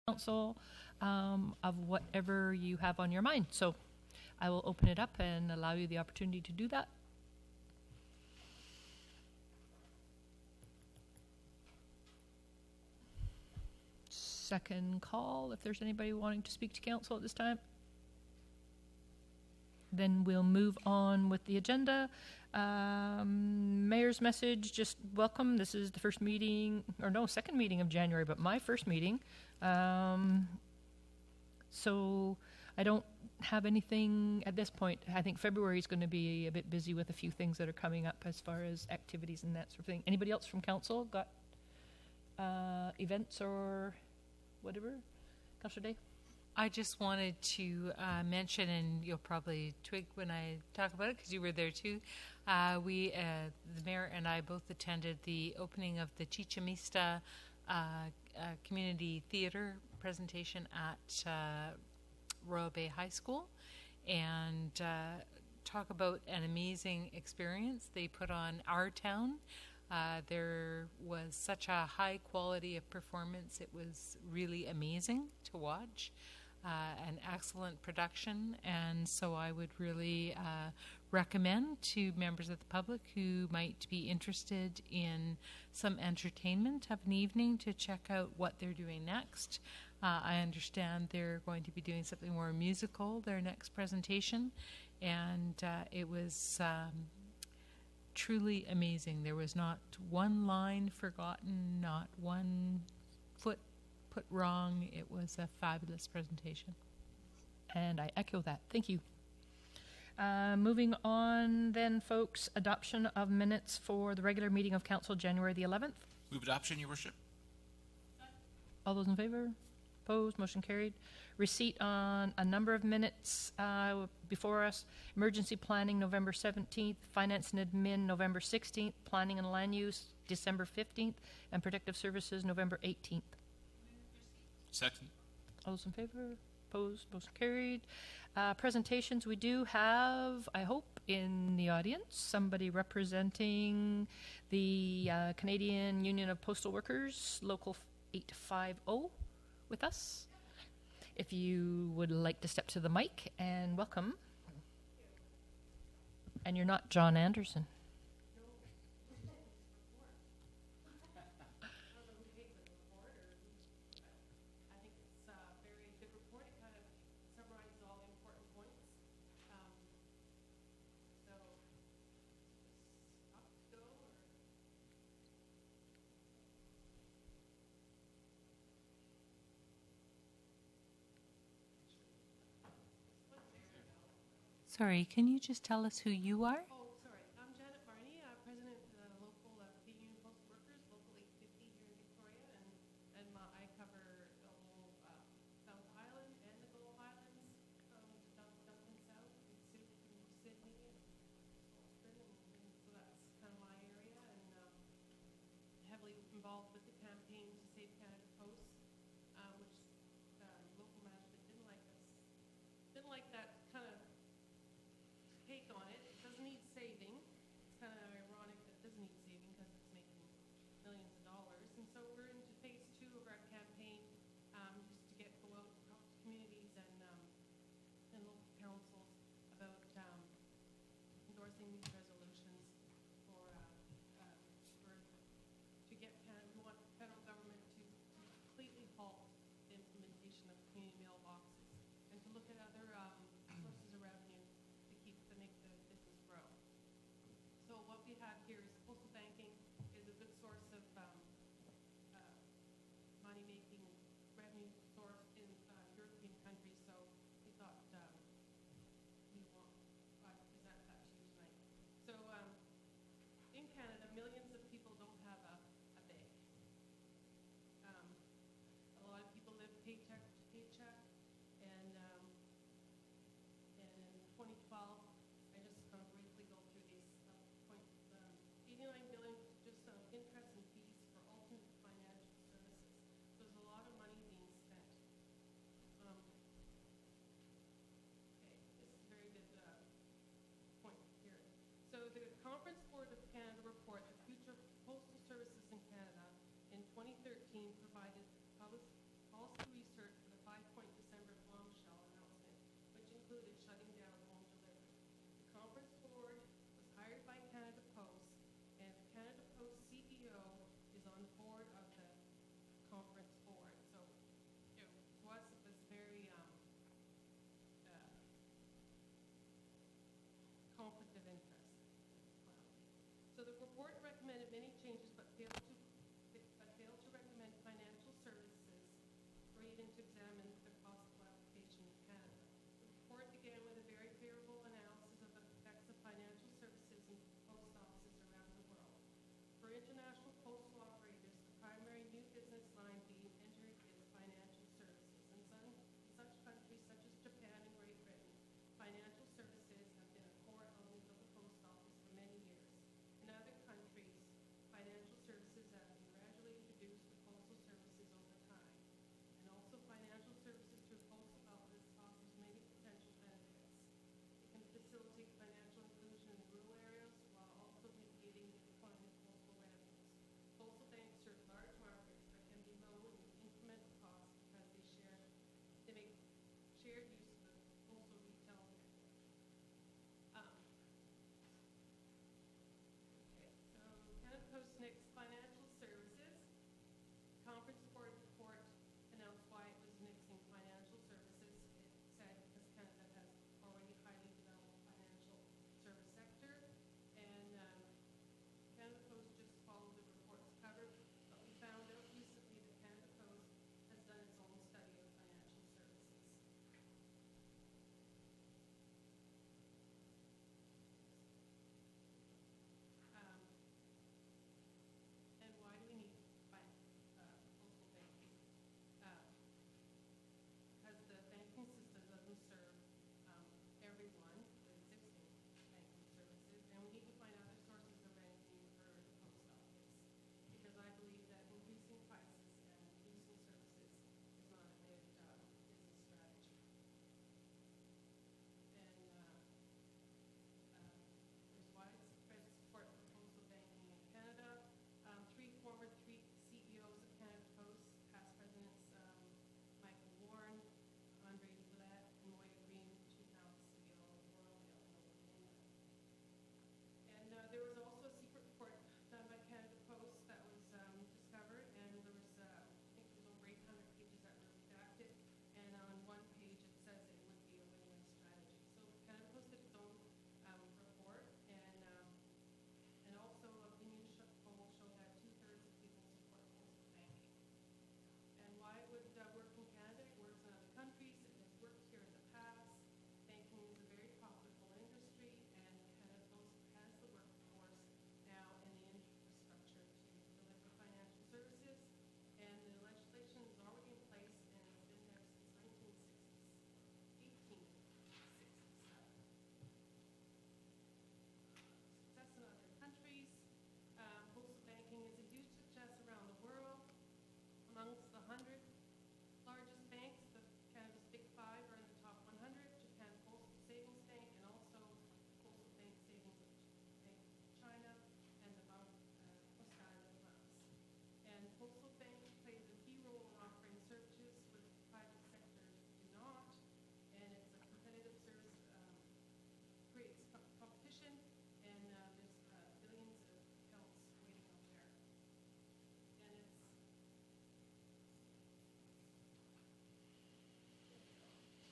council of whatever you have on your mind. So I will open it up and allow you the opportunity to do that. Second call, if there's anybody wanting to speak to council at this time. Then we'll move on with the agenda. Mayor's message, just welcome. This is the first meeting, or no, second meeting of January, but my first meeting. So I don't have anything at this point. I think February is going to be a bit busy with a few things that are coming up as far as activities and that sort of thing. Anybody else from council got events or whatever? Councillor Day? I just wanted to mention, and you'll probably twig when I talk about it because you were there too. The mayor and I both attended the opening of the Chichamista Community Theater presentation at Royal Bay High School, and talk about an amazing experience they put on Our Town. There was such a high quality of performance. It was really amazing to watch. An excellent production, and so I would really recommend to members of the public who might be interested in some entertainment of an evening to check out what they're doing next. I understand they're going to be doing something more musical, their next presentation, and it was truly amazing. There was not one line forgotten, not one foot put wrong. It was a fabulous presentation. And I echo that. Thank you. Moving on then, folks, adoption of minutes for the regular meeting of council January the 11th. Move adoption, Your Worship. All those in favor? Opposed? Motion carried. Receipt on a number of minutes before us. Emergency planning November 17th, finance and admin November 16th, planning and land use December 15th, and protective services November 18th. Second. All those in favor? Opposed? Motion carried. Presentations, we do have, I hope, in the audience, somebody representing the Canadian Union of Postal Workers, Local 850, with us. If you would like to step to the mic, and welcome. And you're not John Anderson. Sorry, can you just tell us who you are? Oh, sorry. I'm Janet Barney, president of the local Union of Postal Workers, local 850 here in Victoria, and I cover the whole South Island and the Gulf Islands, dump and south, Sydney and Salisbury, and so that's kind of my area, and heavily involved with the campaign to save Canada Post, which local management didn't like us. Didn't like that kind of take on it. It doesn't need saving. It's kind of ironic that it doesn't need saving because it's making millions of dollars. And so we're into phase 2 of our campaign, just to go out and talk to communities and local councils about endorsing these resolutions to get Canada. We want the federal government to completely halt the implementation of community mailboxes and to look at other sources of revenue to make the business grow. So what we have here is postal banking is a good source of money-making revenue source in European countries. So we thought I present that to you tonight. So in Canada, millions of people don't have a bank. A lot of people live paycheck to paycheck, and in 2012, I just kind of briefly go through these points. 80% report recommended many changes but failed to recommend financial services or even to examine the possible application in Canada. The report began with a very favorable analysis of the effects of financial services in post offices around the world. For international postal operators, the primary new business line being entered is financial services. In such countries such as Japan and Great Britain, financial services have been a core element of the post office for many years. In other countries, financial services have been gradually introduced to postal services over time. And also financial services through postal outlets offers many potential benefits. It can facilitate financial inclusion in rural areas while also mitigating the decline in postal revenues. Postal banks serve large markets that can be low in incremental costs because they make shared use of the postal retail network. Okay, so Canada Post next financial services. Conference board report announced why it was mixing financial services. It said because Canada has already highly developed financial service sector, and Canada Post just followed the report's cover, but we found out recently that Canada Post has done its own study of financial services. And why do we need postal banking? Because the banking system doesn't serve everyone, the existing banking services, and we need to find other sources of revenue for the post office. Because I believe that increasing prices and reducing services is not a good business strategy. And there's widespread support for postal banking in Canada. Three CEOs of Canada Post, past presidents Michael Warren, Andre Ouellette, and Moya Green, two now CEO of Royal Mail in Nova Scotia. And there was also a secret report done by Canada Post that was discovered, and there was, I think it was over 800 pages that were redacted, and on one page it says it would be a win-win strategy. So Canada Post did its own report, and also opinion poll showed that 2/3 of people support postal banking. And why it would work in Canada? It works in other countries. It has worked here in the past. Banking is a very profitable industry, and Canada Post has the workforce now and the infrastructure to deliver financial services. And the legislation is already in place, and it's been there since 1867. Success in other countries. Postal banking is a huge success around the world. Amongst the 100 largest banks, Canada's Big Five are in the top 100, Japan Postal Savings Bank, and also Postal Bank Savings Bank of China, and the Banque Postale de France. And Postal Bank plays a key role in offering services which the private sector do not, and it's a competitive service, creates competition, and there's billions of accounts waiting out there.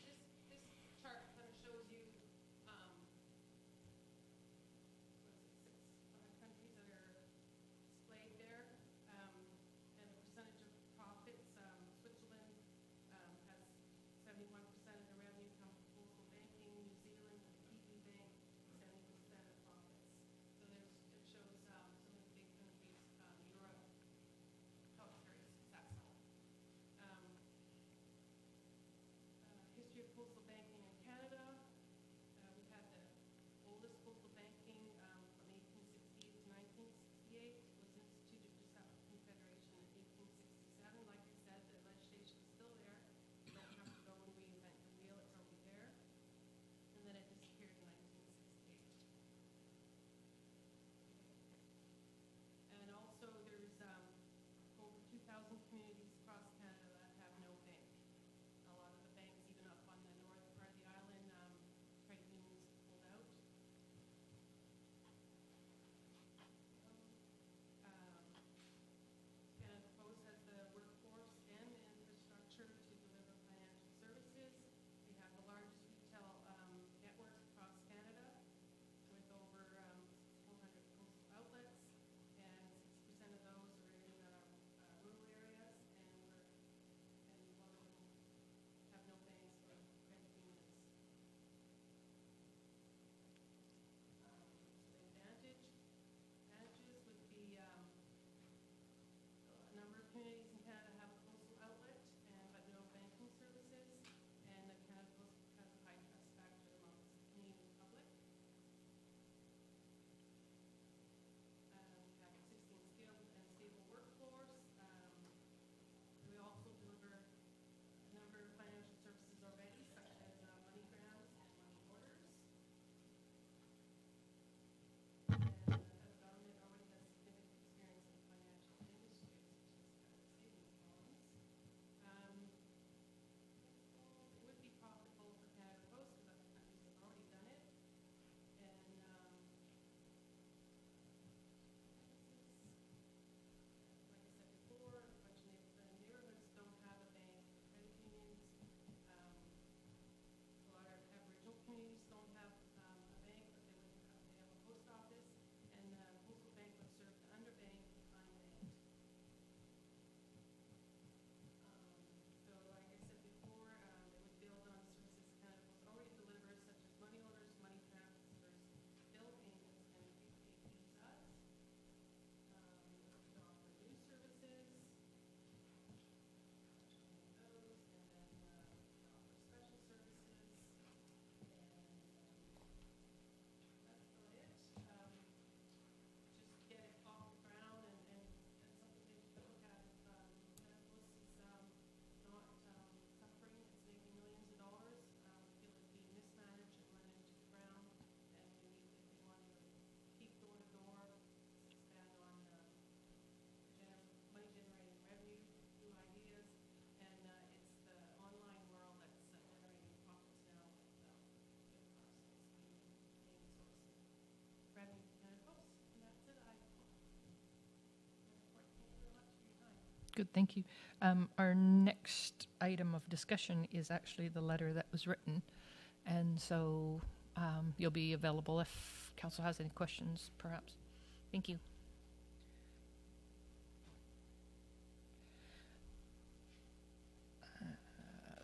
And it's this chart kind of shows you countries that are displayed there, and the percentage of profits. Switzerland has 71% of the revenue come from postal banking. New Zealand, EU Bank, 70% of profits. So it shows some of the big countries, Europe, how it's very successful. History of postal banking in Canada. We've had the oldest postal banking from 1868 to 1968. It was instituted just after Confederation in 1867. Like I said, the legislation is still there. You don't have to go and reinvent the wheel. It's already there. And then it disappeared in 1968. And also there's over 2,000 communities across Canada that have no bank. A lot of the banks, even up on the north Good, thank you. Our next item of discussion is actually the letter that was written, and so you'll be available if council has any questions, perhaps. Thank you.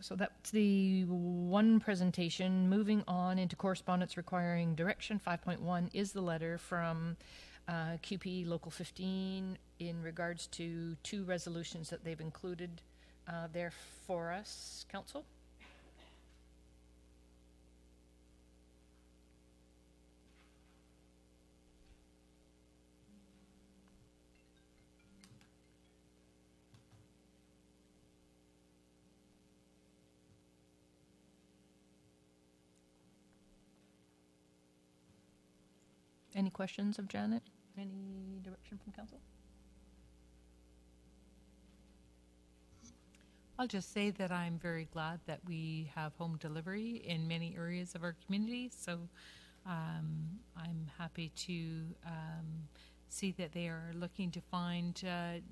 So that's the one presentation. Moving on into correspondence requiring direction, 5.1 is the letter from QP Local 15 in regards to two resolutions that they've included there for us, Council. Any questions of Janet? Any direction from council? I'll just say that I'm very glad that we have home delivery in many areas of our community. So I'm happy to see that they are looking to find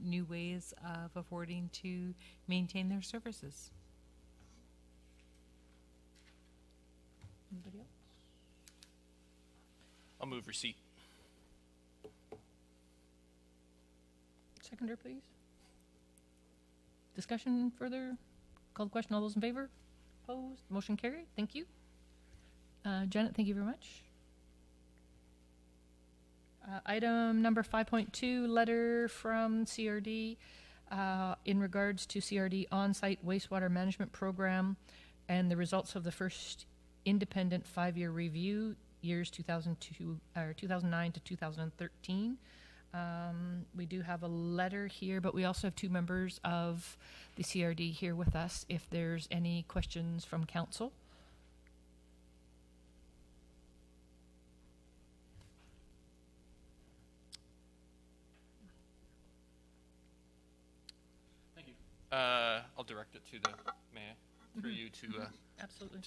new ways of affording to maintain their services. Anybody else? I'll move receipt. Seconder, please. Discussion further? Call the question. All those in favor? Opposed? Motion carried. Thank you. Janet, thank you very much. Item number 5.2, letter from CRD in regards to CRD on-site wastewater management program and the results of the first independent 5-year review, years 2009 to 2013. We do have a letter here, but we also have two members of the CRD here with us if there's any questions from council. Thank you. I'll direct it to the mayor for you to. Absolutely.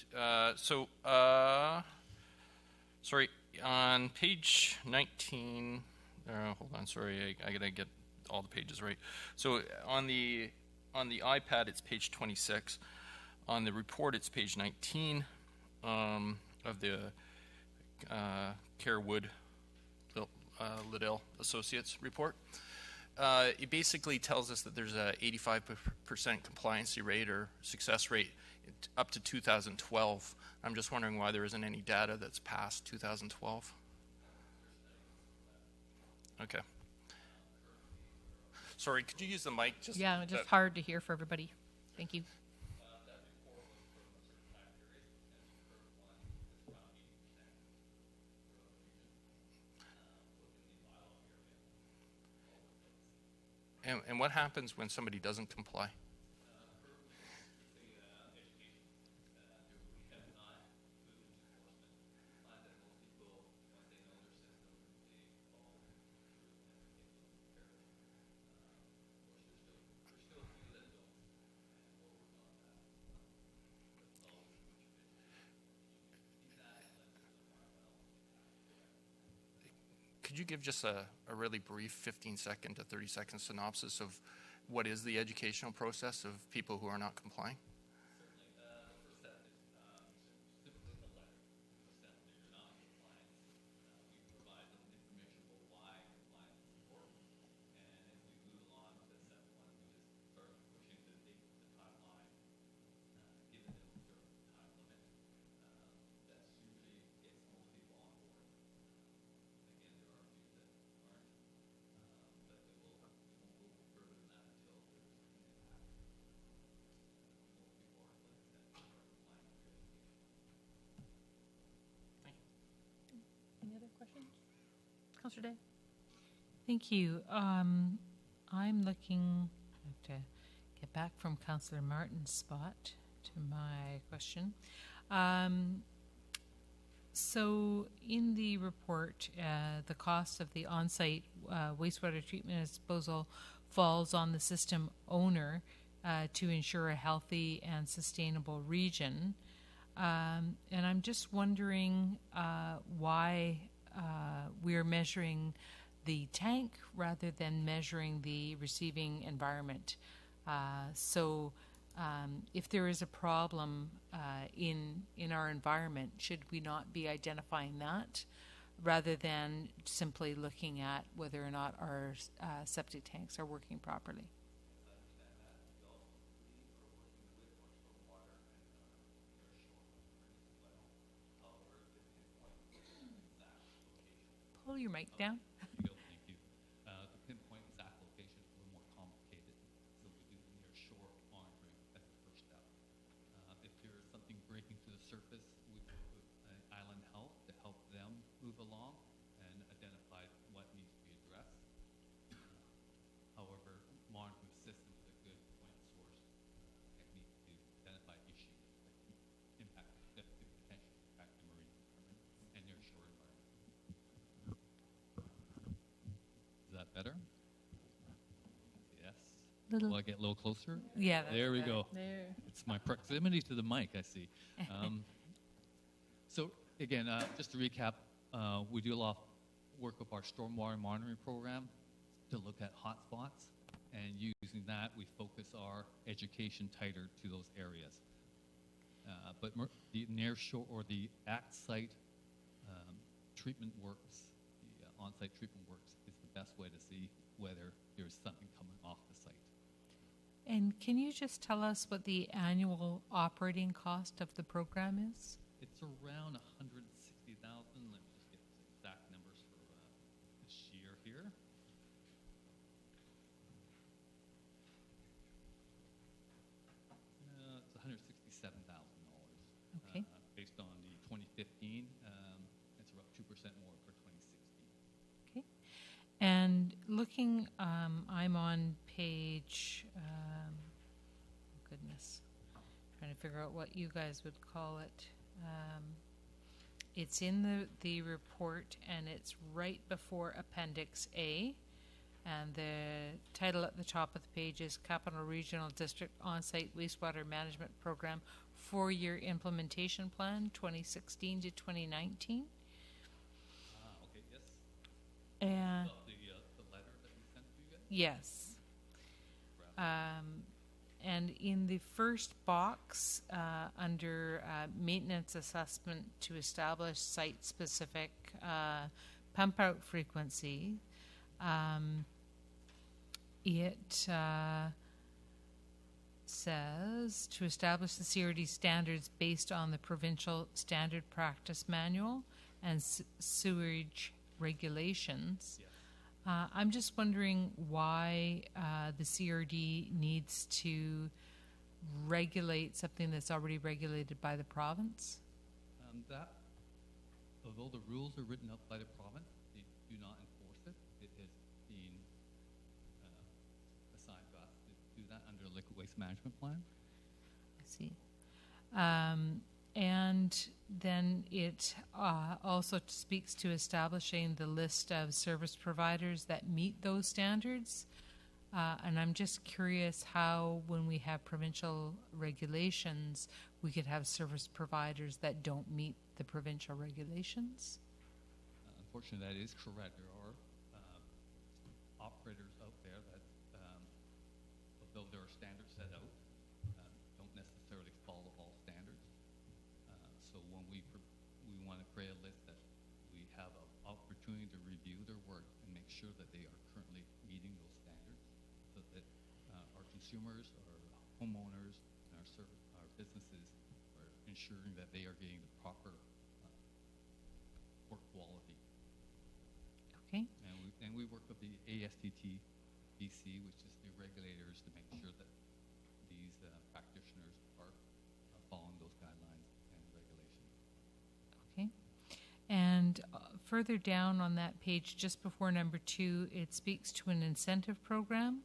Sorry, on page 19. Hold on, sorry, I gotta get all the pages right. So on the iPad, it's page 26. On the report, it's page 19 of the Carewood Liddell Associates report. It basically tells us that there's a 85% compliancy rate or success rate up to 2012. I'm just wondering why there isn't any data that's past 2012. Okay. Sorry, could you use the mic? Just hard to hear for everybody. Thank you. And what happens when somebody doesn't comply? Could you give just a really brief 15-second to 30-second synopsis of what is the educational process of people who are not complying? Any other questions? Councillor Day? Thank you. I'm looking, I have to get back from Councillor Martin's spot to my question. So in the report, the cost of the on-site wastewater treatment and disposal falls on the system owner to ensure a healthy and sustainable region. And I'm just wondering why we're measuring the tank rather than measuring the receiving environment. If there is a problem in our environment, should we not be identifying that rather than simply looking at whether or not our septic tanks are working properly? Pull your mic down. Thank you. To pinpoint exact location is a little more complicated, so we do near shore monitoring as the first step. If there is something breaking to the surface, we work with island health to help them move along and identify what needs to be addressed. However, monitoring systems is a good point source technique to identify issues that could potentially impact the marine environment and near shore environment. Is that better? Yes. Will I get a little closer? Yeah. That's There we better. go. There. It's my proximity to the mic, I see. So again, just to recap, we do a lot of work with our stormwater monitoring program to look at hotspots, and using that, we focus our education tighter to those areas. But the near shore or the at-site treatment works, the on-site treatment works, is the best way to see whether there's something coming off the site. And can you just tell us what the annual operating cost of the program is? It's around 160,000. Let me just get the exact numbers for this year here. It's $167,000. Okay. Based on the 2015, it's about 2% more for 2016. Okay. And looking, I'm on page, goodness, trying to figure out what you guys would call it. It's in the report, and it's right before Appendix A. And the title at the top of the page is Capital Regional District On-Site Wastewater Management Program 4-Year Implementation Plan 2016 to 2019. Okay, yes. And The letter that we sent to you guys? yes. And in the first box, under maintenance assessment to establish site-specific pump-out frequency, it says to establish the CRD standards based on the provincial standard practice manual and sewerage regulations. Yes. I'm just wondering why the CRD needs to regulate something that's already regulated by the province. Although the rules are written up by the province, they do not enforce it. It is being assigned to us to do that under the liquid waste management plan. I see. And then it also speaks to establishing the list of service providers that meet those standards. And I'm just curious how, when we have provincial regulations, we could have service providers that don't meet the provincial regulations. Unfortunately, that is correct. There are operators out there that, although there are standards set out, don't necessarily follow all standards. So when we want to create a list that we have an opportunity to review their work and make sure that they are currently meeting those standards, so that our consumers, our homeowners, and our businesses are ensuring that they are getting the proper work quality. Okay. And we work with the ASTT BC, which is the regulators, to make sure that these practitioners are following those guidelines and regulations. Okay. And further down on that page, just before number 2, it speaks to an incentive program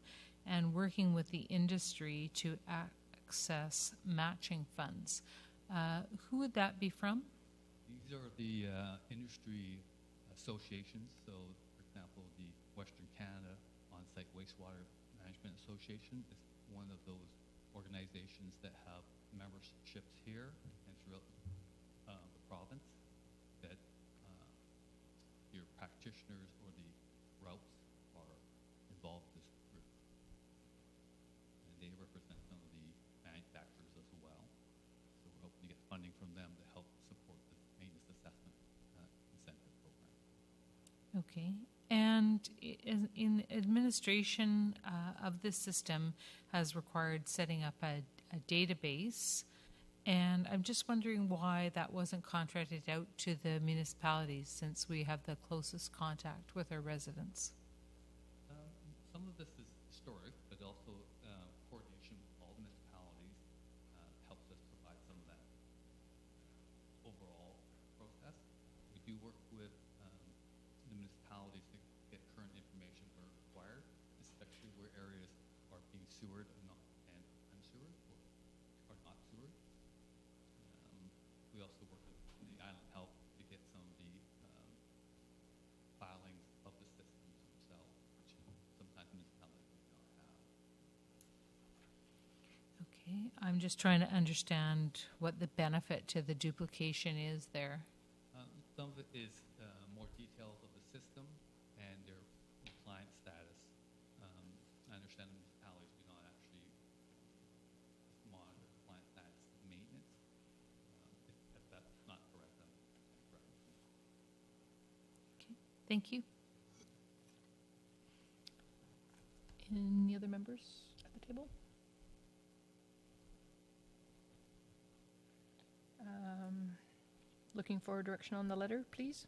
and working with the industry to access matching funds. Who would that be from? These are the industry associations. So, for example, the Western Canada On-Site Wastewater Management Association is one of those organizations that have memberships here and throughout the province, that your practitioners or the route Okay. And in administration of this system has required setting up a database. And I'm just wondering why that wasn't contracted out to the municipalities, since we have the closest contact with our residents. Some of this is historic, but also coordination with all the municipalities helps us provide some of that overall process. We do work with the municipalities to get current information where required, especially where areas are being sewered and unsewered or not sewered. We also work with the Island Health to get some of the filings of the systems themselves, which sometimes municipalities do not have. Okay. I'm just trying to understand what the benefit to the duplication is there. Some of it is more details of the system and their compliance status. I understand the municipalities do not actually monitor compliance status of maintenance. If that's not correct, I'm correct. Okay. Thank you. Any other members at the table? Looking for direction on the letter, please.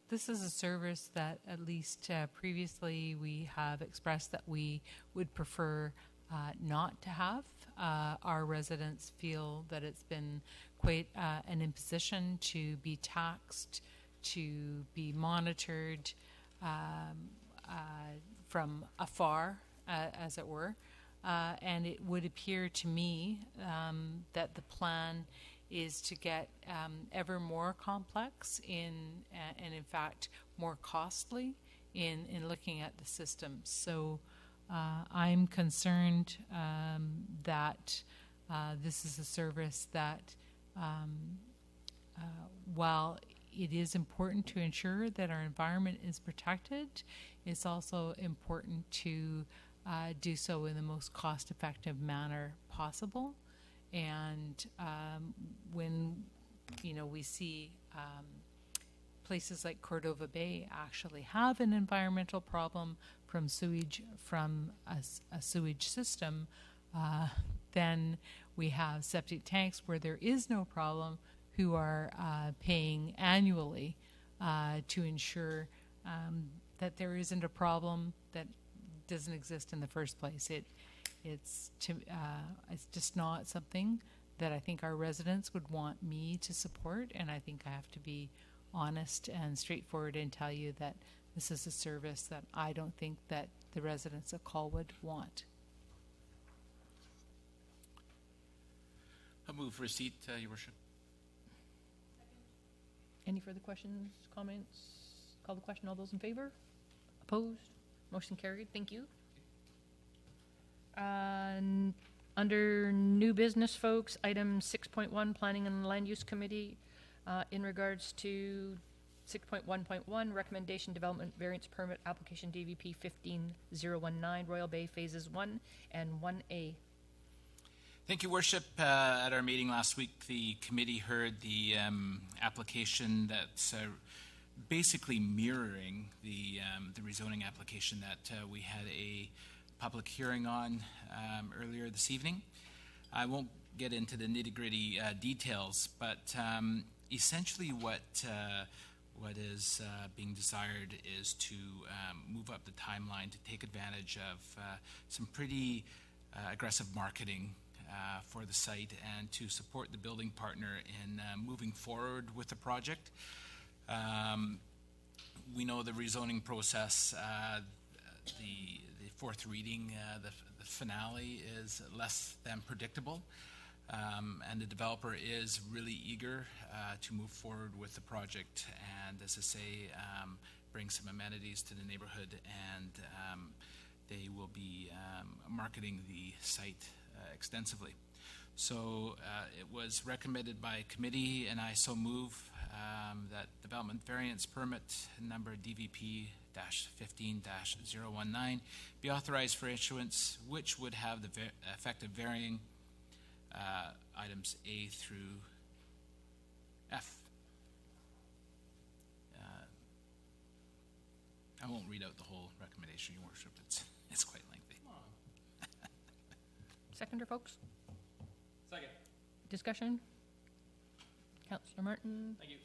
This is a service that at least previously we have expressed that we would prefer not to have. Our residents feel that it's been quite an imposition to be taxed, to be monitored from afar, as it were. And it would appear to me that the plan is to get ever more complex and in fact more costly in looking at the system. So I'm concerned that this is a service that while it is important to ensure that our environment is protected, it's also important to do so in the most cost-effective manner possible. And when we see places like Cordova Bay actually have an environmental problem from sewage from a sewage system, then we have septic tanks where there is no problem who are paying annually to ensure that there isn't a problem that doesn't exist in the first place. It's just not something that I think our residents would want me to support, and I think I have to be honest and straightforward and tell you that this is a service that I don't think that the residents of Colwood want. I move receipt, Your Worship. Any further questions, comments? Call the question. All those in favor? Opposed? Motion carried. Thank you. Under new business, folks, item 6.1, Planning and Land Use Committee, in regards to 6.1.1, Recommendation Development Variance Permit Application DVP 15019, Royal Bay Phases 1 and 1A. Thank you, Worship. At our meeting last week, the committee heard the application that's basically mirroring the rezoning application that we had a public hearing on earlier this evening. I won't get into the nitty-gritty details, but essentially what is being desired is to move up the timeline to take advantage of some pretty aggressive marketing for the site and to support the building partner in moving forward with the project. We know the rezoning process, the fourth reading, the finale is less than predictable, and the developer is really eager to move forward with the project and, as I say, bring some amenities to the neighborhood, and they will be marketing the site extensively. So it was recommended by committee, and I so move that development variance permit number DVP-15-019 be authorized for issuance, which would have the effect of varying items A through F. I won't read out the whole recommendation, Your Worship. It's quite lengthy. Seconder, folks? Second. Discussion? Councillor Martin? Thank you.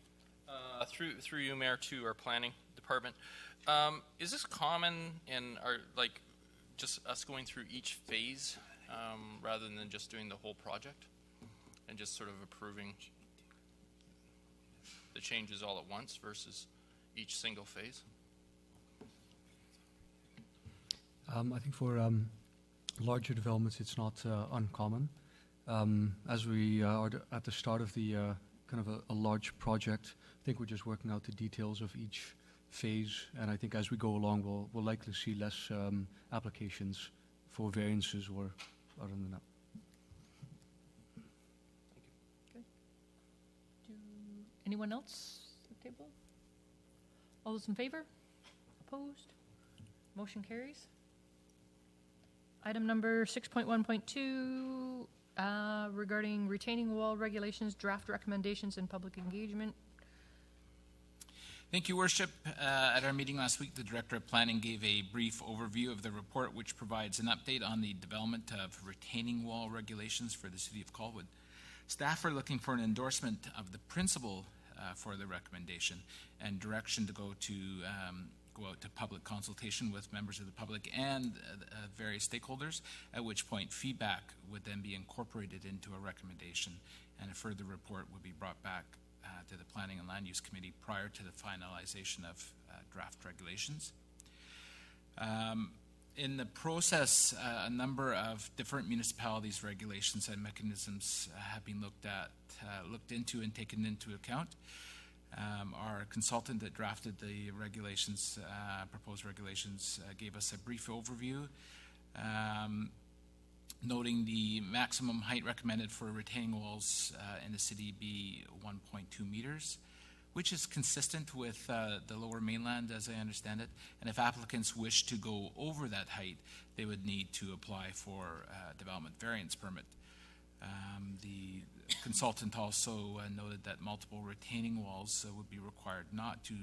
Through you, Mayor, to our planning department. Is this common in our, like, just us going through each phase rather than just doing the whole project and just sort of approving the changes all at once versus each single phase? I think for larger developments, it's not uncommon. As we are at the start of the kind of a large project, I think we're just working out the details of each phase, and I think as we go along, we'll likely see less applications for variances or other than that. Anyone else at the table? All those in favor? Opposed? Motion carries. Item number 6.1.2, regarding retaining wall regulations, draft recommendations, and public engagement. Thank you, Worship. At our meeting last week, the Director of Planning gave a brief overview of the report, which provides an update on the development of retaining wall regulations for the City of Colwood. Staff are looking for an endorsement of the principle for the recommendation and direction to go out to public consultation with members of the public and various stakeholders, at which point feedback would then be incorporated into a recommendation, and a further report would be brought back to the Planning and Land Use Committee prior to the finalization of draft regulations. In the process, a number of different municipalities' regulations and mechanisms have been looked into and taken into account. Our consultant that drafted the regulations, proposed regulations, gave us a brief overview, noting the maximum height recommended for retaining walls in the city be 1.2 meters, which is consistent with the Lower Mainland, as I understand it. And if applicants wish to go over that height, they would need to apply for a development variance permit. The consultant also noted that multiple retaining walls would be required not to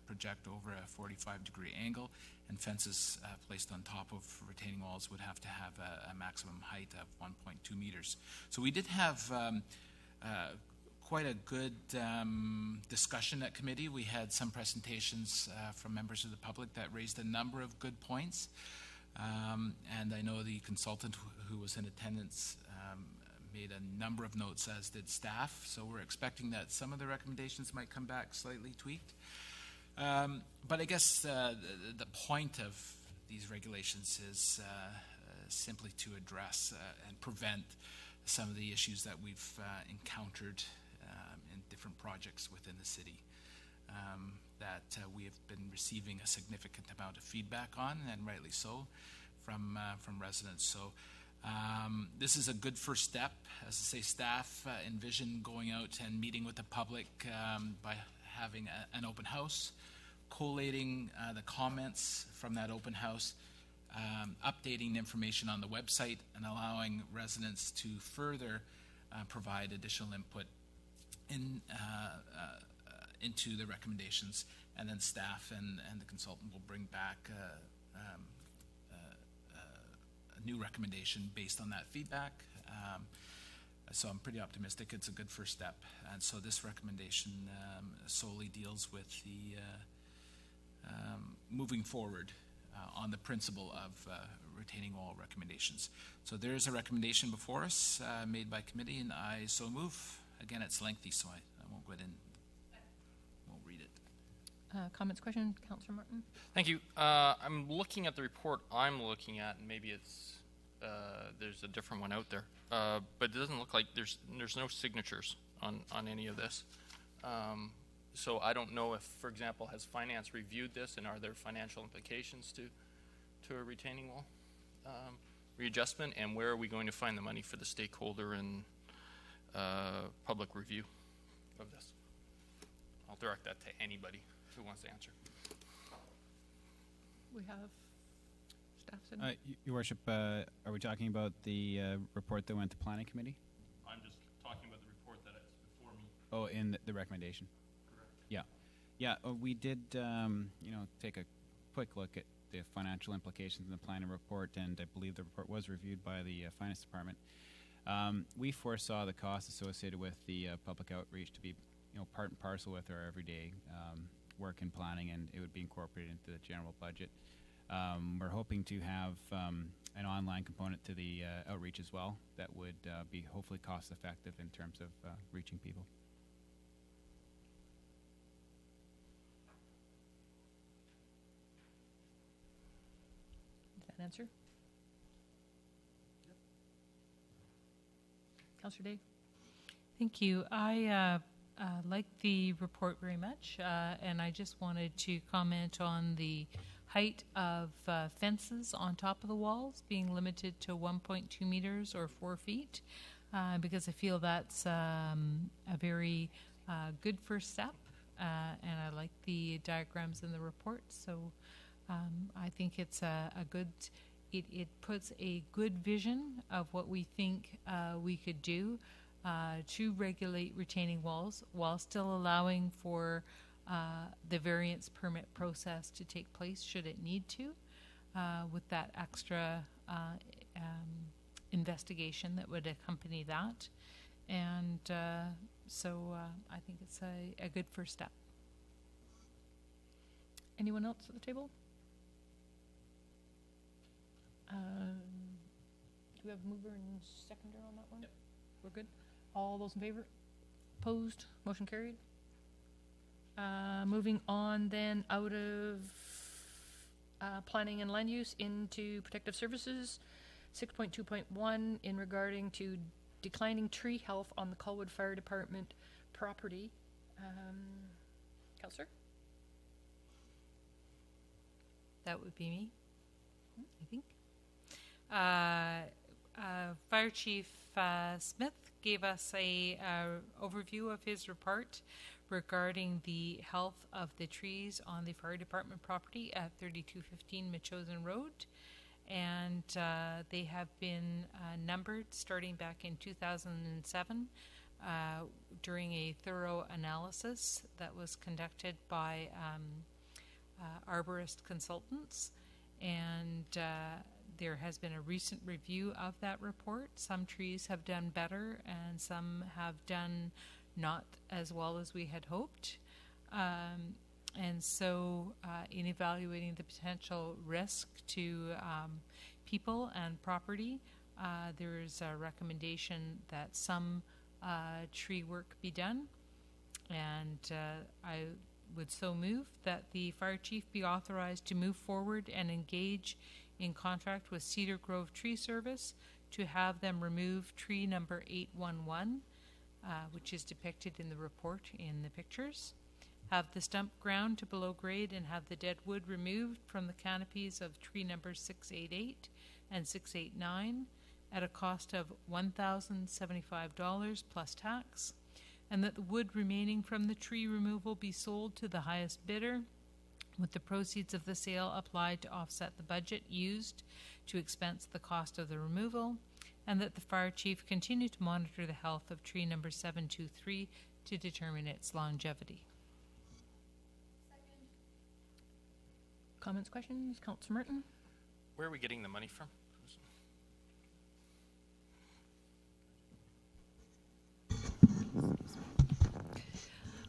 project over a 45-degree angle, and fences placed on top of retaining walls would have to have a maximum height of 1.2 meters. So we did have quite a good discussion at committee. We had some presentations from members of the public that raised a number of good points, and I know the consultant who was in attendance made a number of notes, as did staff, so we're expecting that some of the recommendations might come back slightly tweaked. But I guess the point of these regulations is simply to address and prevent some of the issues that we've encountered in different projects within the city that we have been receiving a significant amount of feedback on, and rightly so, from residents. So this is a good first step. As I say, staff envision going out and meeting with the public by having an open house, collating the comments from that open house, updating information on the website, and allowing residents to further provide additional input into the recommendations, and then staff and the consultant will bring back a new recommendation based on that feedback. So I'm pretty optimistic it's a good first step. And so this recommendation solely deals with the moving forward on the principle of retaining wall recommendations. So there is a recommendation before us made by committee, and I so move. Again, it's lengthy, so I won't go ahead and won't read it. Comments, questions, Councillor Martin? Thank you. I'm looking at the report I'm looking at, and maybe it's there's a different one out there, but it doesn't look like there's no signatures on any of this. So I don't know if, for example, has finance reviewed this, and are there financial implications to a retaining wall readjustment, and where are we going to find the money for the stakeholder and public review of this? I'll direct that to anybody who wants to answer. We have staff sitting. Your Worship, are we talking about the report that went to Planning Committee? Oh, in the recommendation. Yeah, yeah. We did, take a quick look at the financial implications in the planning report, and I believe the report was reviewed by the finance department. We foresaw the costs associated with the public outreach to be, part and parcel with our everyday work and planning, and it would be incorporated into the general budget. We're hoping to have an online component to the outreach as well that would be hopefully cost effective in terms of reaching people. Does that answer? Councillor Day? Thank you. I like the report very much, and I just wanted to comment on the height of fences on top of the walls being limited to 1.2 meters or 4 feet, because I feel that's a very good first step, and I like the diagrams in the report, so I think it's a good, it puts a good vision of what we think we could do to regulate retaining walls while still allowing for the variance permit process to take place should it need to, with that extra investigation that would accompany that. And so I think it's a good first step. Anyone else at the table? Do we have a mover and seconder on that one? Yep. We're good? All those in favor? Opposed? Motion carried. Moving on then out of planning and land use into protective services, 6.2.1 in regarding to declining tree health on the Colwood Fire Department property. Councillor? That would be me, I think. Fire Chief Smith gave us a overview of his report regarding the health of the trees on the fire department property at 3215 Machosen Road, and they have been numbered starting back in 2007 during a thorough analysis that was conducted by arborist consultants, and there has been a recent review of that report. Some trees have done better and some have done not as well as we had hoped. And so in evaluating the potential risk to people and property, there is a recommendation that some tree work be done. And I would so move that the fire chief be authorized to move forward and engage in contract with Cedar Grove Tree Service to have them remove tree number 811, which is depicted in the report in the pictures, have the stump ground to below grade, and have the dead wood removed from the canopies of tree numbers 688 and 689 at a cost of $1,075 plus tax, and that the wood remaining from the tree removal be sold to the highest bidder, with the proceeds of the sale applied to offset the budget used to expense the cost of the removal, and that the fire chief continue to monitor the health of tree number 723 to determine its longevity. Second. Comments, questions? Councillor Merton? Where are we getting the money from?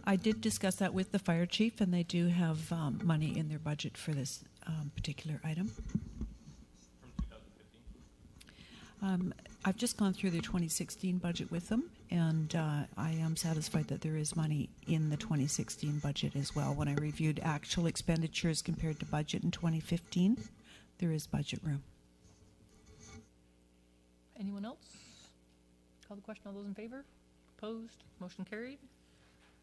I did discuss that with the fire chief, and they do have money in their budget for this particular item. From 2015? I've just gone through their 2016 budget with them, and I am satisfied that there is money in the 2016 budget as well. When I reviewed actual expenditures compared to budget in 2015, there is budget room. Anyone else? Call the question. All those in favor? Opposed? Motion carried.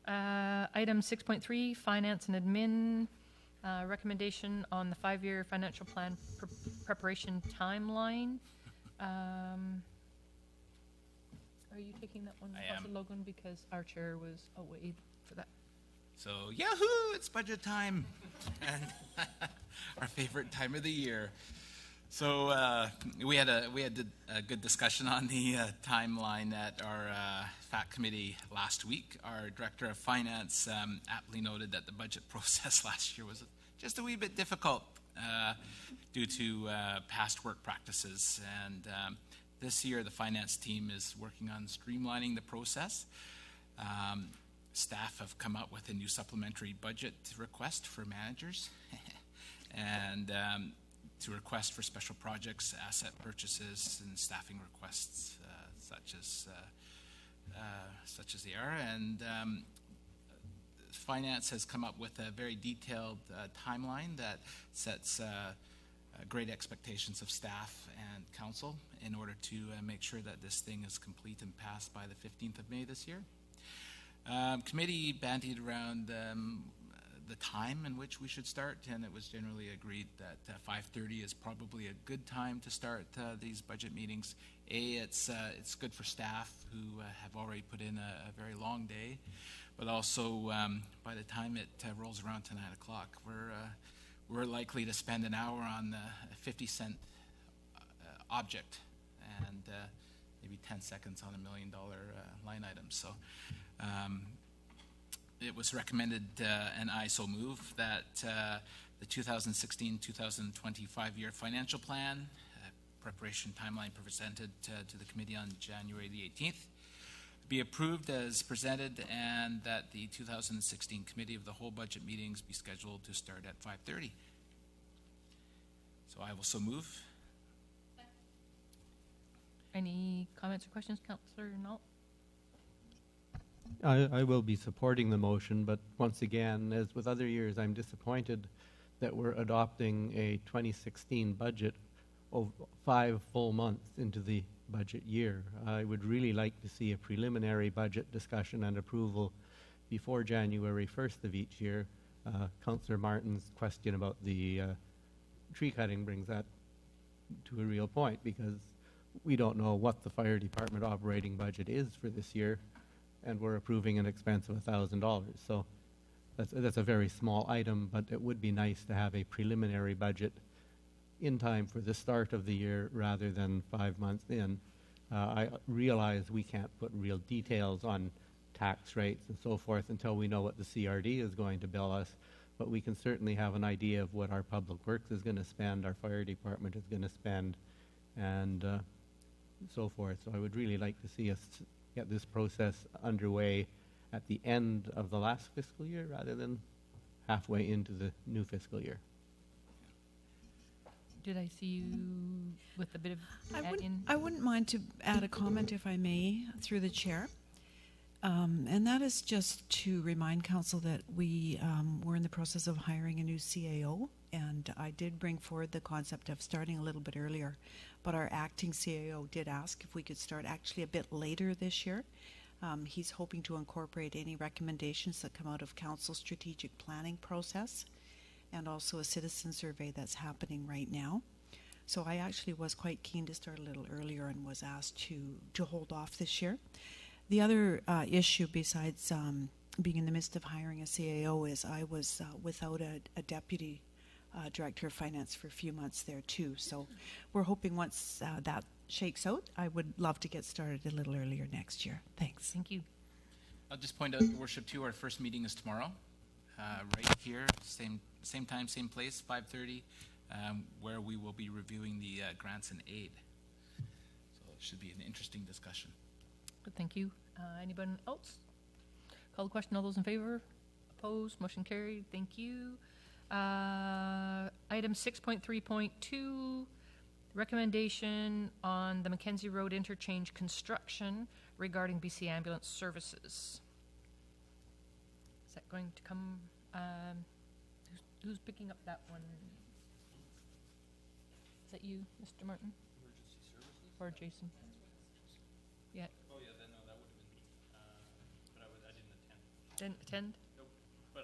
Item 6.3, Finance and Admin, recommendation on the 5-year financial plan preparation timeline. Are you taking that one, Councillor Logan? Because our chair was away for that. So, yahoo! It's budget time, and our favorite time of the year. So we had a good discussion on the timeline at our FAC committee last week. Our director of finance aptly noted that the budget process last year was just a wee bit difficult due to past work practices. And this year, the finance team is working on streamlining the process. Staff have come up with a new supplementary budget request for managers and to request for special projects, asset purchases, and staffing requests such as they are. And finance has come up with a very detailed timeline that sets great expectations of staff and council in order to make sure that this thing is complete and passed by the 15th of May this year. Committee bandied around the time in which we should start, and it was generally agreed that 5:30 is probably a good time to start these budget meetings. It's good for staff who have already put in a very long day, but also by the time it rolls around to 9 o'clock, we're likely to spend an hour on a 50-cent object and maybe 10 seconds on $1 million line item. So it was recommended, and I so move, that the 2016-2020 five-year financial plan, preparation timeline presented to the committee on January the 18th, be approved as presented, and that the 2016 Committee of the Whole budget meetings be scheduled to start at 5:30. So I will so move. Any comments or questions, Councillor Nault? I will be supporting the motion, but once again, as with other years, I'm disappointed that we're adopting a 2016 budget of 5 full months into the budget year. I would really like to see a preliminary budget discussion and approval before January 1st of each year. Councillor Martin's question about the tree cutting brings that to a real point, because we don't know what the fire department operating budget is for this year, and we're approving an expense of $1,000. So that's a very small item, but it would be nice to have a preliminary budget in time for the start of the year rather than 5 months in. I realize we can't put real details on tax rates and so forth until we know what the CRD is going to bill us, but we can certainly have an idea of what our public works is going to spend, our fire department is going to spend, and so forth. So I would really like to see us get this process underway at the end of the last fiscal year rather than halfway into the new fiscal year. Did I see you with a bit of I wouldn't mind to add a comment, if I may, through the chair. And that is just to remind council that we were in the process of hiring a new CAO, and I did bring forward the concept of starting a little bit earlier, but our acting CAO did ask if we could start actually a bit later this year. He's hoping to incorporate any recommendations that come out of council's strategic planning process, and also a citizen survey that's happening right now. So I actually was quite keen to start a little earlier and was asked to hold off this year. The other issue, besides being in the midst of hiring a CAO, is I was without a deputy director of finance for a few months there too. So we're hoping once that shakes out, I would love to get started a little earlier next year. Thanks. Thank you. I'll just point out, Worship, too, our first meeting is tomorrow, right here, same time, same place, 5:30, where we will be reviewing the grants and aid. So it should be an interesting discussion. Good, thank you. Anyone else? Call the question. All those in favor? Opposed? Motion carried. Thank you. Item 6.3.2, recommendation on the Mackenzie Road interchange construction regarding BC Ambulance Services. Is that going to come? Who's picking up that one? Is that you, Mr. Martin? Emergency services? Or Jason? Yeah. Oh, yeah, then, no, that would have been me. But I didn't attend. Didn't attend? Nope. But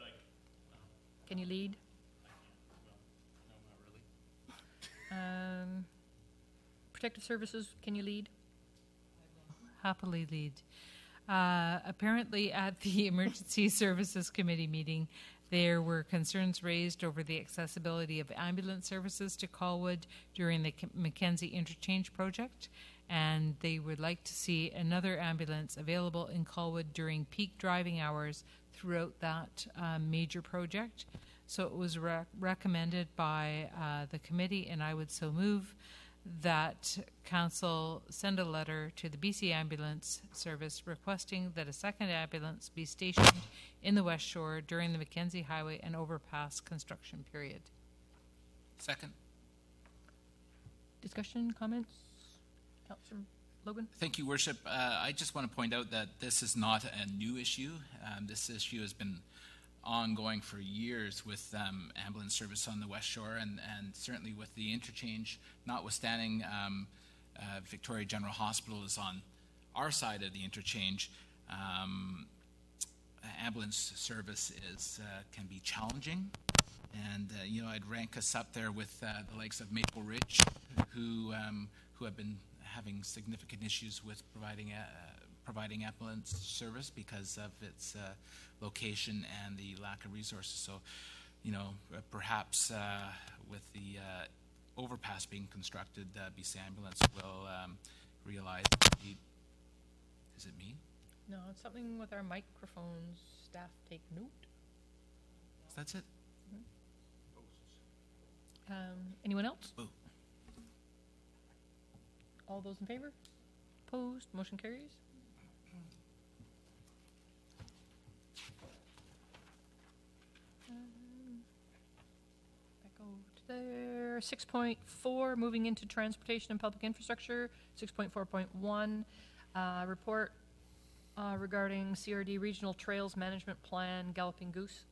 Can you lead? I can't. Well, no, not really. Protective Services, can you lead? Happily lead. Apparently at the Emergency Services Committee meeting, There were concerns raised over the accessibility of ambulance services to Colwood during the Mackenzie Interchange project, and they would like to see another ambulance available in Colwood during peak driving hours throughout that major project. So it was recommended by the committee, and I would so move that Council send a letter to the BC Ambulance Service requesting that a second ambulance be stationed in the West Shore during the Mackenzie Highway and overpass construction period. Second. Discussion, comments? Councillor Logan? Thank you, Worship. I just want to point out that this is not a new issue. This issue has been ongoing for years with ambulance service on the West Shore, and certainly with the interchange, notwithstanding Victoria General Hospital is on our side of the interchange. Ambulance service can be challenging, and I'd rank us up there with the likes of Maple Ridge, who have been having significant issues with providing ambulance service because of its location and the lack of resources. So, perhaps with the overpass being constructed, BC Ambulance will realize the need. Is it me? No, it's something with our microphones. Staff take note. That's it. Anyone else? Oh. All those in favor? Opposed? Motion carries. Back over to there. 6.4, moving into transportation and public infrastructure. 6.4.1, report regarding CRD Regional Trails Management Plan, Galloping Goose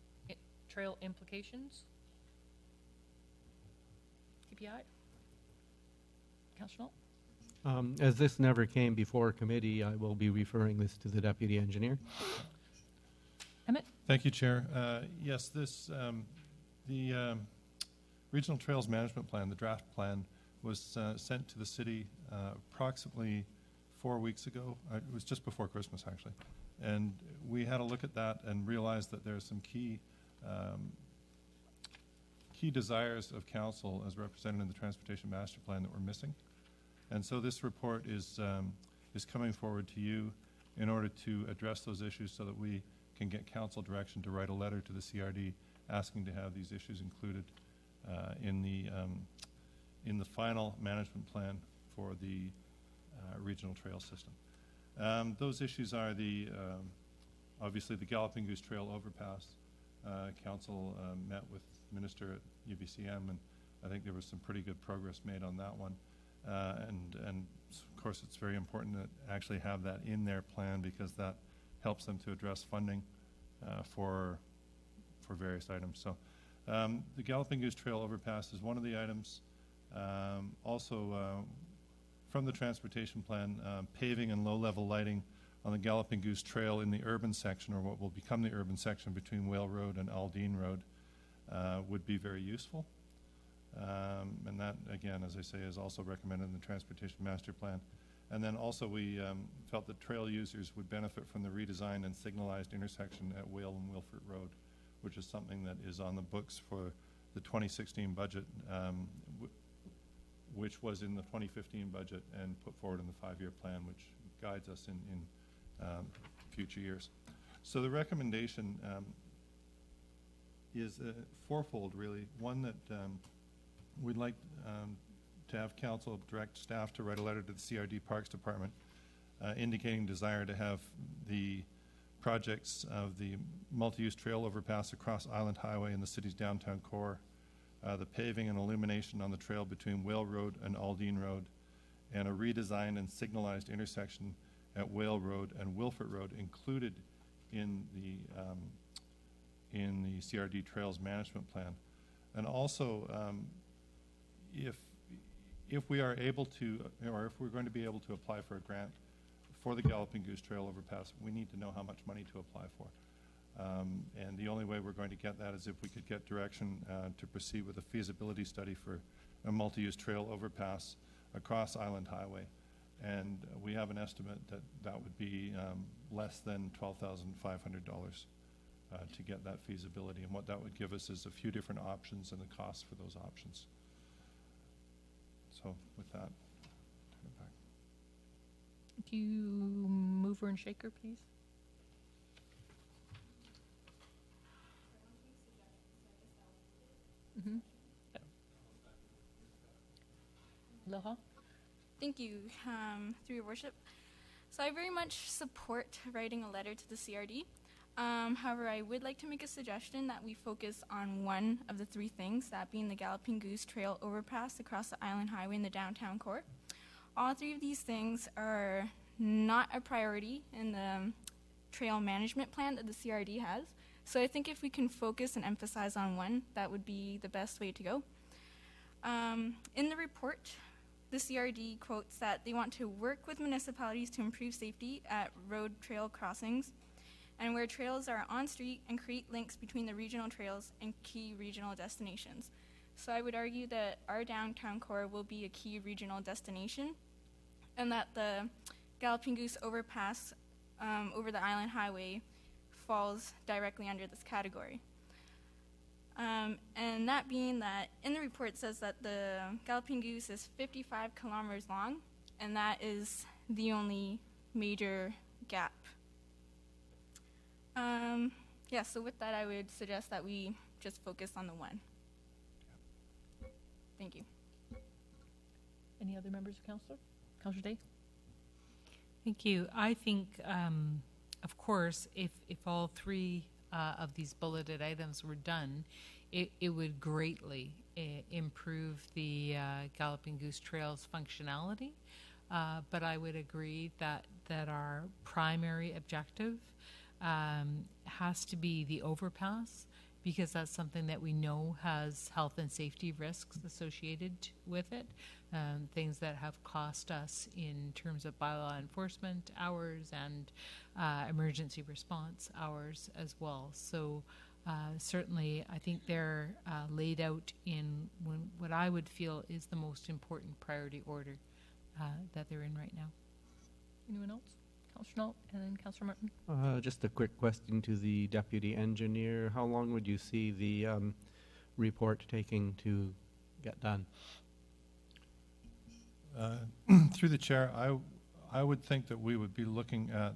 Trail implications. KPI. Councillor Knoll? As this never came before committee, I will be referring this to the deputy engineer. Emmett? Thank you, Chair. Yes, the Regional Trails Management Plan, the draft plan, was sent to the city approximately 4 weeks ago. It was just before Christmas, actually. And we had a look at that and realized that there are some key desires of council as represented in the Transportation Master Plan that we're missing. And so this report is coming forward to you in order to address those issues so that we can get council direction to write a letter to the CRD asking to have these issues included in the final management plan for the regional trail system. Those issues are obviously the Galloping Goose Trail overpass. Council met with the minister at UBCM, and I think there was some pretty good progress made on that one. And of course, it's very important to actually have that in their plan because that helps them to address funding for various items. So the Galloping Goose Trail overpass is one of the items. Also, from the transportation plan, paving and low-level lighting on the Galloping Goose Trail in the urban section, or what will become the urban section between Whale Road and Aldine Road, would be very useful. And that, again, as I say, is also recommended in the Transportation Master Plan. And then also we felt that trail users would benefit from the redesigned and signalized intersection at Whale and Wilford Road, which is something that is on the books for the 2016 budget, which was in the 2015 budget and put forward in the 5-year plan, which guides us in future years. So the recommendation is fourfold, really. One, that we'd like to have council direct staff to write a letter to the CRD Parks Department indicating desire to have the projects of the multi-use trail overpass across Island Highway in the city's downtown core, the paving and illumination on the trail between Whale Road and Aldine Road, and a redesigned and signalized intersection at Whale Road and Wilford Road included in the CRD Trails Management Plan. And also, if we are able to, or if we're going to be able to apply for a grant for the Galloping Goose Trail overpass, we need to know how much money to apply for. And the only way we're going to get that is if we could get direction to proceed with a feasibility study for a multi-use trail overpass across Island Highway. And we have an estimate that that would be less than $12,500 to get that feasibility. And what that would give us is a few different options and the cost for those options. So with that, turn it back. Do you mover and shaker, please? Mm-hmm. Loha? Thank you, through your worship. So I very much support writing a letter to the CRD. However, I would like to make a suggestion that we focus on one of the three things, that being the Galloping Goose Trail overpass across the Island Highway in the downtown core. All three of these things are not a priority in the trail management plan that the CRD has. So I think if we can focus and emphasize on one, that would be the best way to go. In the report, the CRD quotes that they want to work with municipalities to improve safety at road trail crossings and where trails are on street and create links between the regional trails and key regional destinations. So I would argue that our downtown core will be a key regional destination and that the Galloping Goose overpass over the Island Highway falls directly under this category. And that being that in the report says that the Galloping Goose is 55 kilometers long, and that is the only major gap. Yeah, so with that, I would suggest that we just focus on the one. Thank you. Any other members of council? Councillor Day? Thank you. I think, of course, if all three of these bulleted items were done, it would greatly improve the Galloping Goose Trail's functionality. But I would agree that our primary objective has to be the overpass, because that's something that we know has health and safety risks associated with it, things that have cost us in terms of bylaw enforcement hours and emergency response hours as well. So certainly I think they're laid out in what I would feel is the most important priority order that they're in right now. Anyone else? Councillor Knoll and then Councillor Martin. Just a quick question to the deputy engineer. How long would you see the report taking to get done? Through the chair, I would think that we would be looking at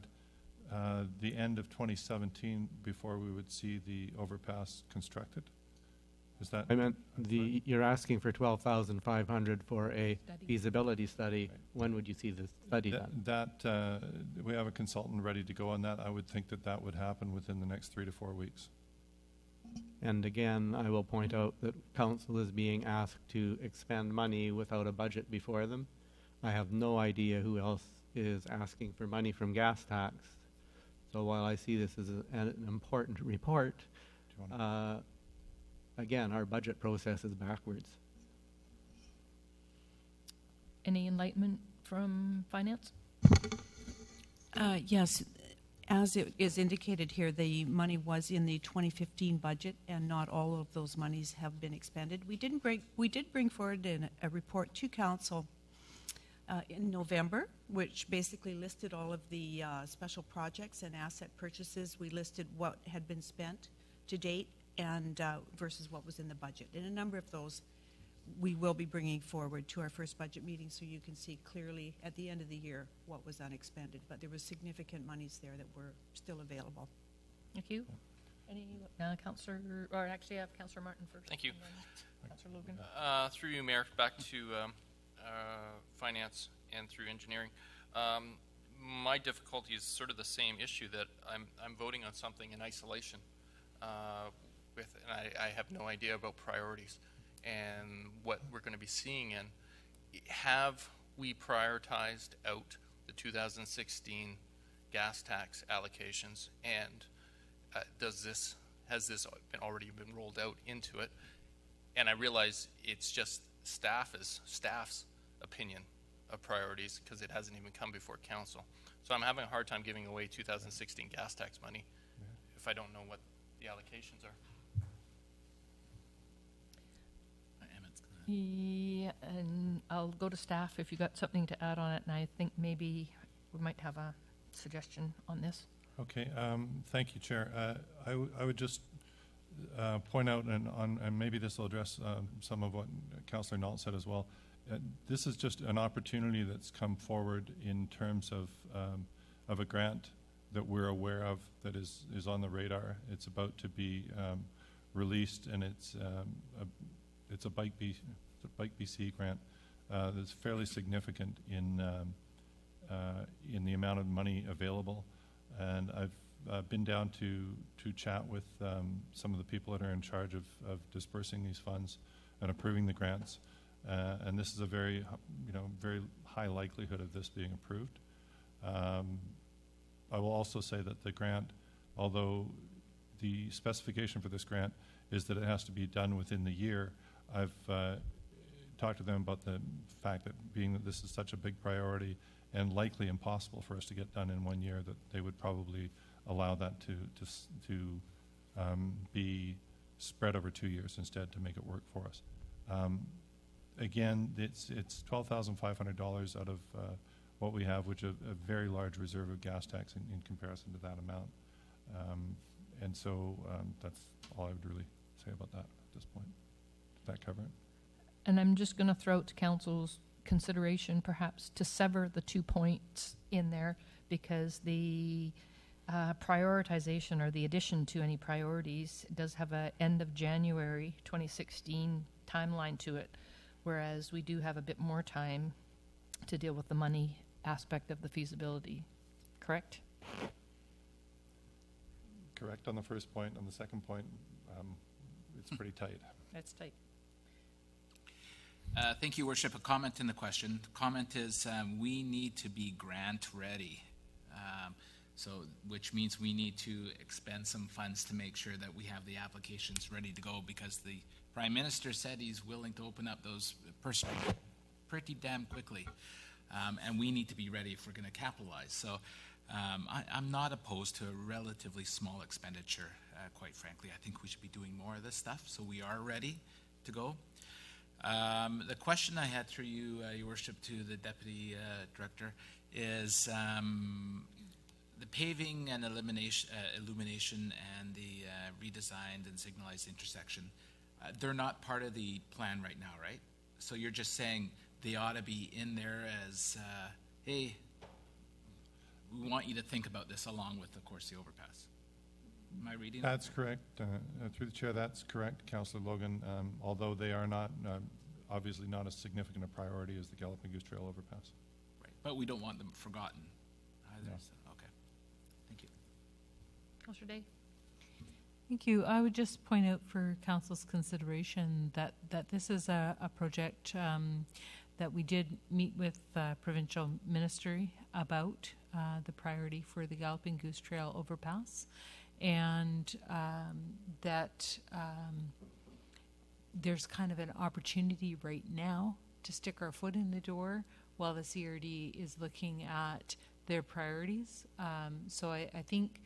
the end of 2017 before we would see the overpass constructed. Is that? I meant you're asking for 12,500 for a feasibility study. Right. When would you see the study done? We have a consultant ready to go on that. I would think that would happen within the next 3 to 4 weeks. And again, I will point out that council is being asked to expend money without a budget before them. I have no idea who else is asking for money from gas tax. So while I see this as an important report, again, our budget process is backwards. Any enlightenment from finance? Yes. As it is indicated here, the money was in the 2015 budget, and not all of those monies have been expended. We did bring forward a report to council in November, which basically listed all of the special projects and asset purchases. We listed what had been spent to date and versus what was in the budget. And a number of those we will be bringing forward to our first budget meeting, so you can see clearly at the end of the year what was unexpended. But there was significant monies there that were still available. Thank you. Any Councillor, or actually I have Councillor Martin first. Thank you. Councillor Logan. Through you, Mayor, back to finance and through engineering. My difficulty is sort of the same issue, that I'm voting on something in isolation, and I have no idea about priorities and what we're going to be seeing in. Have we prioritized out the 2016 gas tax allocations, and has this already been rolled out into it? And I realize it's just staff's opinion of priorities, because it hasn't even come before council. So I'm having a hard time giving away 2016 gas tax money if I don't know what the allocations are. Yeah, and I'll go to staff if you got something to add on it, and I think maybe we might have a suggestion on this. Okay, thank you, Chair. I would just point out, and maybe this will address some of what Councillor Nault said as well. This is just an opportunity that's come forward in terms of a grant that we're aware of that is on the radar. It's about to be released, and it's a Bike BC grant that's fairly significant in the amount of money available. And I've been down to chat with some of the people that are in charge of dispersing these funds and approving the grants. And this is a very high likelihood of this being approved. I will also say that the grant, although the specification for this grant is that it has to be done within the year, I've talked to them about the fact that being that this is such a big priority and likely impossible for us to get done in 1 year, that they would probably allow that to be spread over 2 years instead to make it work for us. Again, it's $12,500 out of what we have, which is a very large reserve of gas tax in comparison to that amount. And so that's all I would really say about that at this point. Did that cover it? And I'm just going to throw out to council's consideration perhaps to sever the 2 points in there, because the prioritization or the addition to any priorities does have a end of January 2016 timeline to it, whereas we do have a bit more time to deal with the money aspect of the feasibility. Correct? Correct on the first point. On the second point, it's pretty tight. That's tight. Thank you, Worship. A comment in the question. The comment is we need to be grant ready. Which means we need to expend some funds to make sure that we have the applications ready to go, because the Prime Minister said he's willing to open up those pretty damn quickly. And we need to be ready if we're going to capitalize. So I'm not opposed to a relatively small expenditure, quite frankly. I think we should be doing more of this stuff, so we are ready to go. The question I had through you, Your Worship, to the Deputy Director is the paving and illumination and the redesigned and signalized intersection. They're not part of the plan right now, right? So you're just saying they ought to be in there as, hey, we want you to think about this along with, of course, the overpass. Am I reading that? That's correct. Through the chair, that's correct, Councillor Logan, although they are not, obviously not as significant a priority as the Galloping Goose Trail overpass. Right, but we don't want them forgotten either. No. So, okay, thank you. Councillor Day? Thank you. I would just point out for Council's consideration that this is a project that we did meet with provincial ministry about the priority for the Galloping Goose Trail overpass, and that there's kind of an opportunity right now to stick our foot in the door while the CRD is looking at their priorities. So I think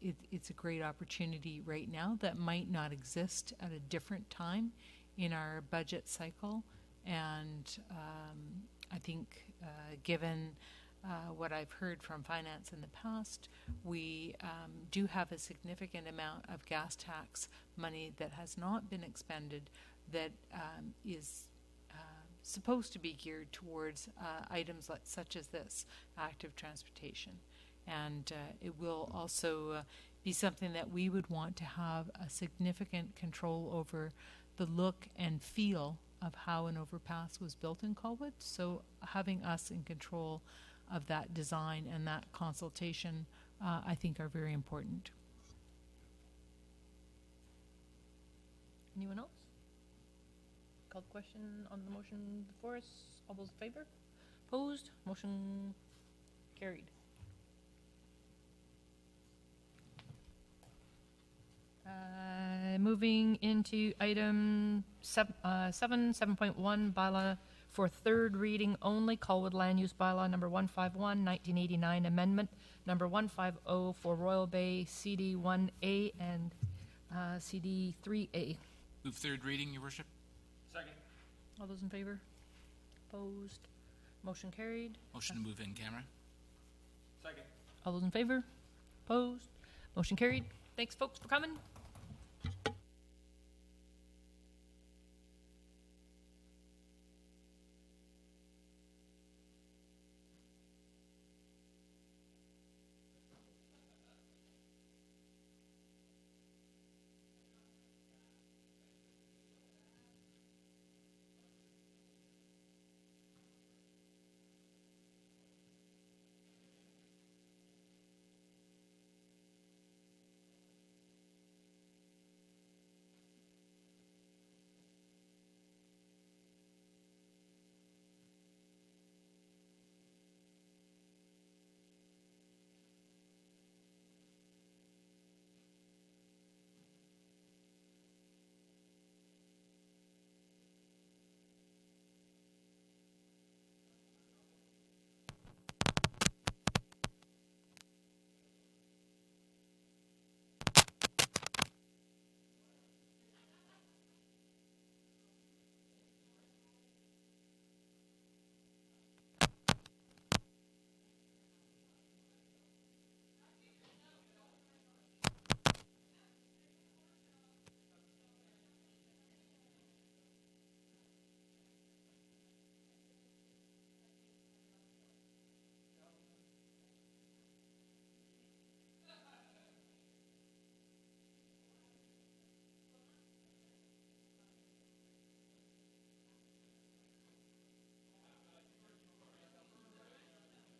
it's a great opportunity right now that might not exist at a different time in our budget cycle. And I think given what I've heard from finance in the past, we do have a significant amount of gas tax money that has not been expended that is supposed to be geared towards items such as this, active transportation. And it will also be something that we would want to have a significant control over the look and feel of how an overpass was built in Colwood. So having us in control of that design and that consultation, I think, are very important. Anyone else? Called question on the motion before us. All those in favor? Opposed? Motion carried. Moving into item 7.1, bylaw for third reading only, Colwood Land Use Bylaw number 151, 1989 amendment, number 150 for Royal Bay CD 1A and CD 3A. Move third reading, Your Worship. Second. All those in favor? Opposed? Motion carried. Motion to move in camera. Second. All those in favor? Opposed? Motion carried. Thanks, folks, for coming.